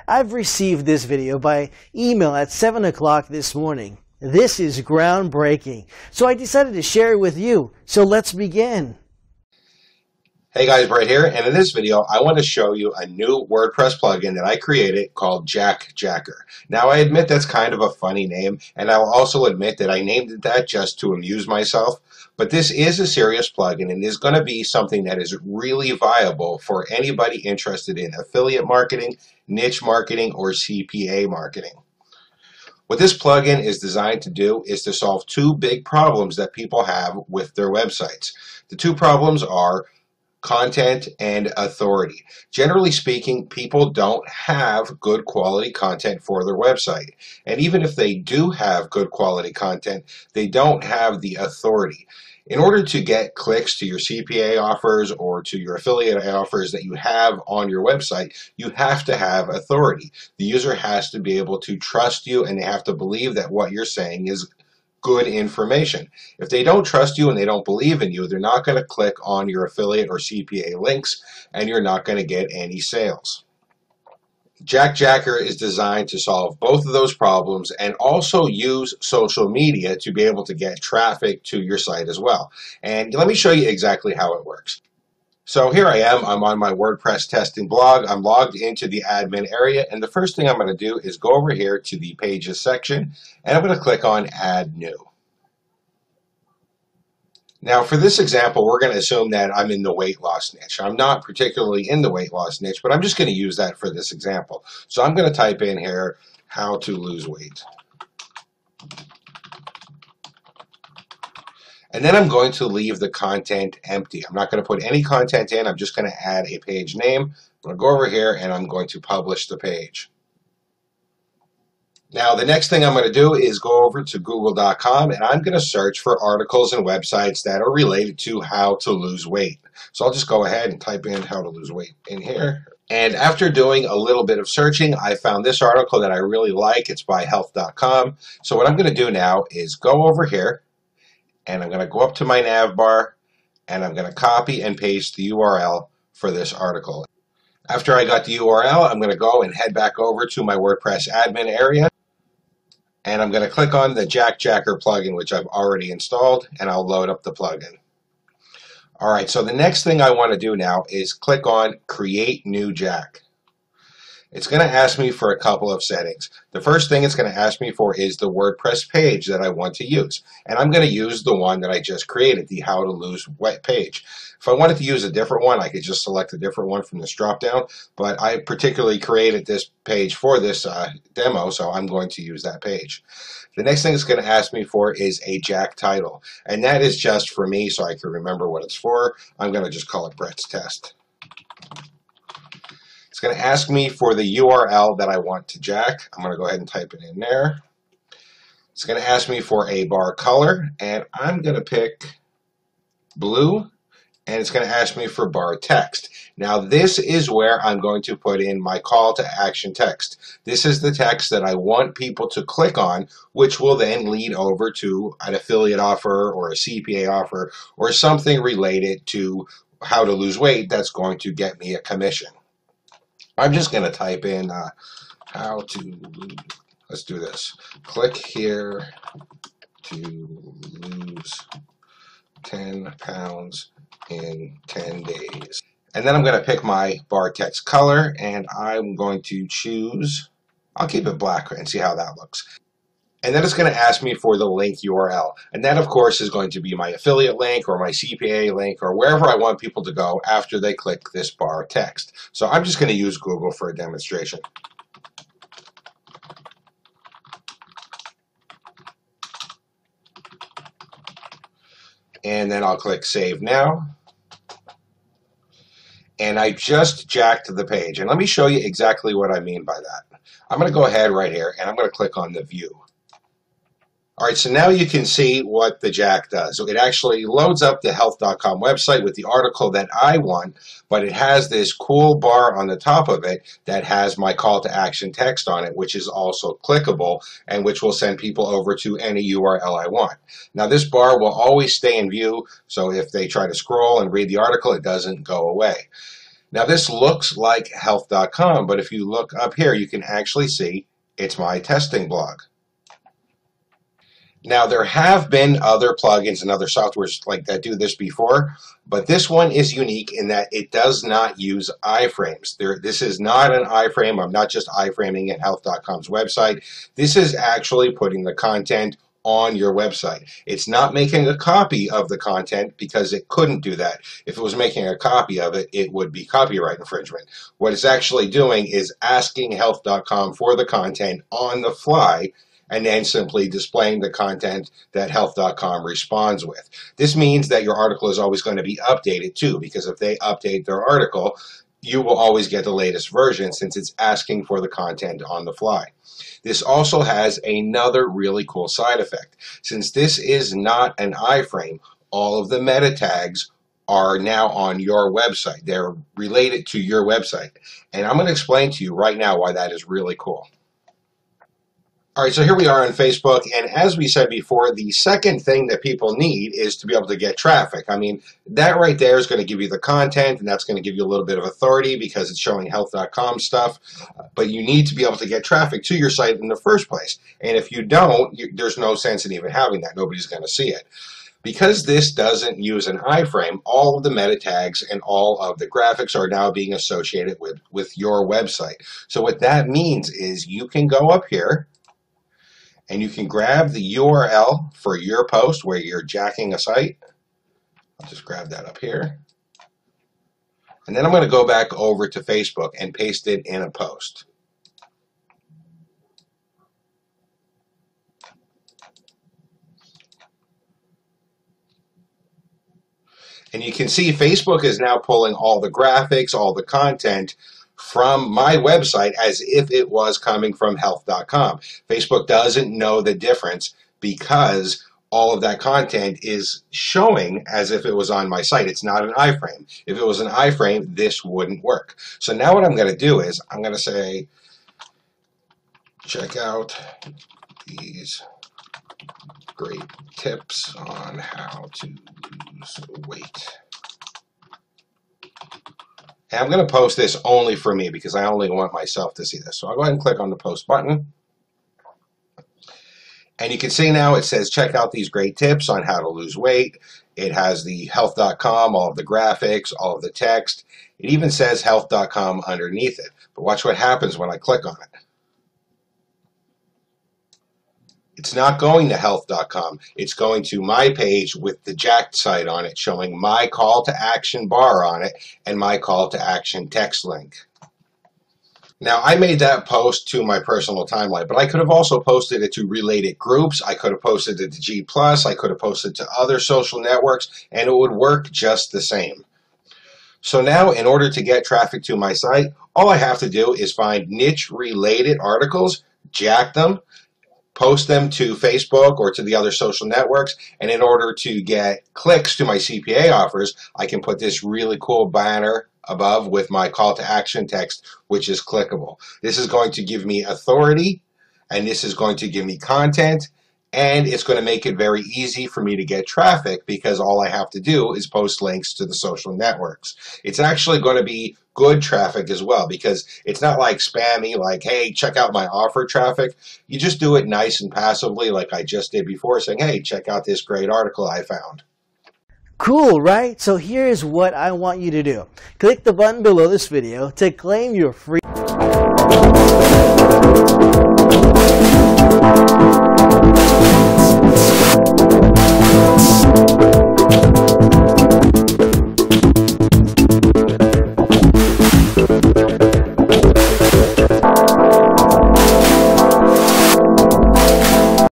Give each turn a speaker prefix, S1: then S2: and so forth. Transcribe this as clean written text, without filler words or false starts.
S1: I've received this video by email at 7 o'clock this morning. This is groundbreaking, so I decided to share it with you. So let's begin.
S2: Hey guys, Brett here, and in this video I want to show you a new WordPress plugin that I created called JackJacker. Now I admit that's kind of a funny name, and I will also admit that I named it that just to amuse myself, but this is a serious plugin and is going to be something that is really viable for anybody interested in affiliate marketing, niche marketing, or CPA marketing. What this plugin is designed to do is to solve two big problems that people have with their websites. The two problems are content and authority. Generally speaking, people don't have good quality content for their website. And even if they do have good quality content, they don't have the authority. In order to get clicks to your CPA offers or to your affiliate offers that you have on your website, you have to have authority. The user has to be able to trust you, and they have to believe that what you're saying is good information. If they don't trust you and they don't believe in you, they're not going to click on your affiliate or CPA links, and you're not going to get any sales. JackJacker is designed to solve both of those problems and also use social media to be able to get traffic to your site as well. And let me show you exactly how it works. So here I am, I'm on my WordPress testing blog. I'm logged into the admin area, and the first thing I'm going to do is go over here to the pages section, and I'm going to click on add new. Now for this example, we're going to assume that I'm in the weight loss niche. I'm not particularly in the weight loss niche, but I'm just going to use that for this example. So I'm going to type in here, how to lose weight. And then I'm going to leave the content empty. I'm not going to put any content in. I'm just going to add a page name. I'm going to go over here and I'm going to publish the page. Now the next thing I'm going to do is go over to google.com and I'm going to search for articles and websites that are related to how to lose weight. So I'll just go ahead and type in how to lose weight in here. And after doing a little bit of searching, I found this article that I really like. It's by health.com. So what I'm going to do now is go over here, and I'm going to go up to my nav bar, and I'm going to copy and paste the URL for this article. After I got the URL, I'm going to go and head back over to my WordPress admin area, and I'm going to click on the JackJacker plugin, which I've already installed, and I'll load up the plugin. Alright, so the next thing I want to do now is click on Create New Jack. It's going to ask me for a couple of settings. The first thing it's going to ask me for is the WordPress page that I want to use. And I'm going to use the one that I just created, the How to Lose Weight page. If I wanted to use a different one, I could just select a different one from this drop-down. But I particularly created this page for this demo, so I'm going to use that page. The next thing it's going to ask me for is a Jack title. And that is just for me so I can remember what it's for. I'm going to just call it Brett's Test. It's going to ask me for the URL that I want to jack. I'm going to go ahead and type it in there. It's going to ask me for a bar color, and I'm going to pick blue, and it's going to ask me for bar text. Now this is where I'm going to put in my call to action text. This is the text that I want people to click on, which will then lead over to an affiliate offer or a CPA offer or something related to how to lose weight that's going to get me a commission. I'm just going to type in how to, let's do this. Click here to lose 10 pounds in 10 days. And then I'm going to pick my bar text color, and I'm going to choose, I'll keep it black and see how that looks. And then it's going to ask me for the link URL. And that, of course, is going to be my affiliate link or my CPA link or wherever I want people to go after they click this bar text. So I'm just going to use Google for a demonstration. And then I'll click Save Now. And I just jacked the page. And let me show you exactly what I mean by that. I'm going to go ahead right here, and I'm going to click on the View. Alright, so now you can see what the jack does. So it actually loads up the health.com website with the article that I want, but it has this cool bar on the top of it that has my call to action text on it, which is also clickable and which will send people over to any URL I want. Now this bar will always stay in view, so if they try to scroll and read the article, it doesn't go away. Now this looks like health.com, but if you look up here, you can actually see it's my testing blog. Now there have been other plugins and other softwares like that do this before, but this one is unique in that it does not use iframes. This is not an iframe. I'm not just iframing in health.com's website. This is actually putting the content on your website. It's not making a copy of the content because it couldn't do that. If it was making a copy of it, it would be copyright infringement. What it's actually doing is asking health.com for the content on the fly and then simply displaying the content that health.com responds with. This means that your article is always going to be updated too, because if they update their article, you will always get the latest version since it's asking for the content on the fly. This also has another really cool side effect. Since this is not an iframe, all of the meta tags are now on your website. They're related to your website. And I'm going to explain to you right now why that is really cool. All right, so here we are on Facebook, and as we said before, the second thing that people need is to be able to get traffic. I mean, that right there is going to give you the content, and that's going to give you a little bit of authority because it's showing health.com stuff, but you need to be able to get traffic to your site in the first place. And if you don't, there's no sense in even having that. Nobody's going to see it. Because this doesn't use an iframe, all of the meta tags and all of the graphics are now being associated with your website. So what that means is you can go up here, and you can grab the URL for your post where you're jacking a site. I'll just grab that up here. And then I'm going to go back over to Facebook and paste it in a post. And you can see Facebook is now pulling all the graphics, all the content from my website as if it was coming from health.com. Facebook doesn't know the difference because all of that content is showing as if it was on my site. It's not an iframe. If it was an iframe, this wouldn't work. So now what I'm going to do is I'm going to say, check out these great tips on how to lose weight. And I'm going to post this only for me because I only want myself to see this. So I'll go ahead and click on the post button. And you can see now it says check out these great tips on how to lose weight. It has the health.com, all of the graphics, all of the text. It even says health.com underneath it. But watch what happens when I click on it. It's not going to health.com. It's going to my page with the Jack site on it, showing my call to action bar on it and my call to action text link. Now, I made that post to my personal timeline, but I could have also posted it to related groups. I could have posted it to G+. I could have posted to other social networks, and it would work just the same. So now, in order to get traffic to my site, all I have to do is find niche-related articles, jack them, post them to Facebook or to the other social networks, and in order to get clicks to my CPA offers, I can put this really cool banner above with my call to action text, which is clickable. This is going to give me authority, and this is going to give me content, and it's going to make it very easy for me to get traffic because all I have to do is post links to the social networks. It's actually going to be good traffic as well because it's not like spammy, like, hey, check out my offer traffic. You just do it nice and passively like I just did before, saying, hey, check out this great article I found.
S1: Cool, right? So here's what I want you to do. Click the button below this video to claim your free